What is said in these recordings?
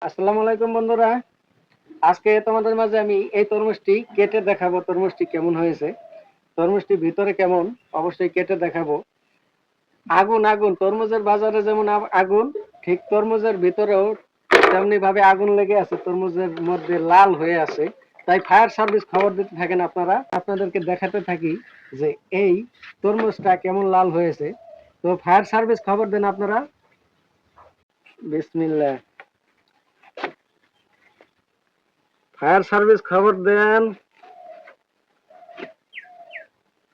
আসসালামু আলাইকুম বন্ধুরা। আজকে তোমাদের মাঝে আমি এই তরমুজটি কেটে দেখাবো তরমুজটি কেমন হয়েছে। তরমুজটি ভিতরে কেমন অবশ্যই কেটে দেখাবো। আগুন আগুন তরমুজের বাজারে যেমন আগুন, ঠিক তরমুজের ভিতরেও তেমনি ভাবে আগুন লেগে আছে, তরমুজের মধ্যে লাল হয়ে আছে। তাই ফায়ার সার্ভিস খবর দিতে থাকেন আপনারা, আপনাদেরকে দেখাতে থাকি যে এই তরমুজটা কেমন লাল হয়েছে। তো ফায়ার সার্ভিস খবর দেন আপনারা। বিসমিল্লাহ। ফায়ার সার্ভিস খবর দেন।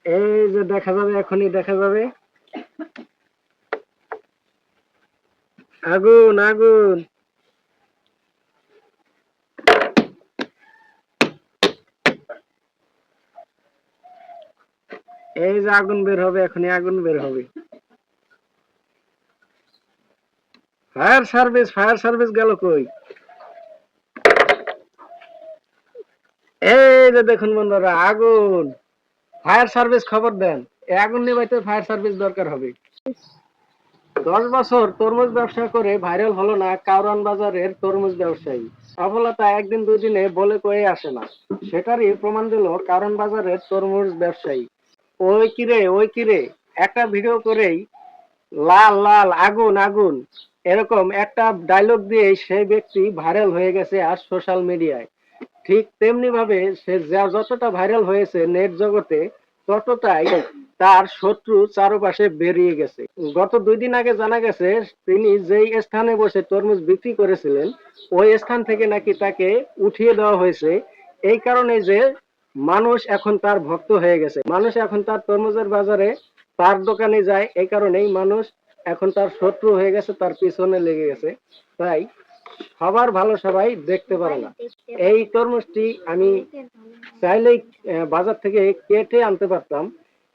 এই যে দেখা যাবে, এখনই দেখা যাবে আগুন আগুন। এই যে আগুন বের হবে, এখনই আগুন বের হবে। ফায়ার সার্ভিস গেল কই? এই যে দেখুন বন্ধুরা, আগুন। ফায়ার সার্ভিস খবর দেন। এই আগুন নিভাইতে ফায়ার সার্ভিস দরকার হবে। 10 বছর তরমুজ ব্যবসা করে ভাইরাল হলো না কারওয়ান বাজারের তরমুজ ব্যবসায়ী। সফলতা একদিন দুই দিনে বলে কয়ে আসে না, সেটারই প্রমাণ দিল কারওয়ান বাজারের তরমুজ ব্যবসায়ী। ওই কিরে, একটা ভিডিও করেই লাল লাল আগুন আগুন এরকম একটা ডায়লগ দিয়ে সেই ব্যক্তি ভাইরাল হয়ে গেছে আর সোশ্যাল মিডিয়ায়। ঠিক তেমনি ভাবে সে যতটা ভাইরাল হয়েছে নেট জগতে, ততটাই তার শত্রু চারপাশে বেরিয়ে গেছে। গত 2 দিন আগে জানা গেছে তিনি যেই স্থানে বসে তরমুজ বিক্রি করেছিলেন, ওই স্থান থেকে নাকি তাকে উঠিয়ে দেওয়া হয়েছে। এই কারণে যে মানুষ এখন তার ভক্ত হয়ে গেছে, মানুষ এখন তার তরমুজের বাজারে তার দোকানে যায়, এই কারণেই মানুষ এখন তার শত্রু হয়ে গেছে, তার পিছনে লেগে গেছে। তাই সবার ভালো সবাই দেখতে পারে না। এই তরমুজটি আমি চাইলেই বাজার থেকে কেটে আনতে পারতাম,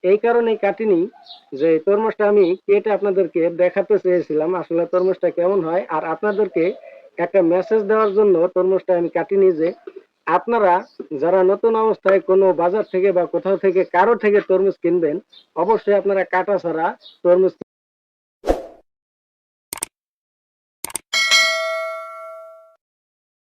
এই কারণেই কাটিনি। যে তরমুজটা আমি কেটে আপনাদেরকে দেখাতে চেয়েছিলাম আসলে তরমুজটা কেমন হয়, আর আপনাদেরকে একটা মেসেজ দেওয়ার জন্য তরমুজটা আমি কাটিনি। যে আপনারা যারা নতুন অবস্থায় কোনো বাজার থেকে বা কোথাও থেকে কারো থেকে তরমুজ কিনবেন, অবশ্যই আপনারা কাটা ছাড়া তরমুজ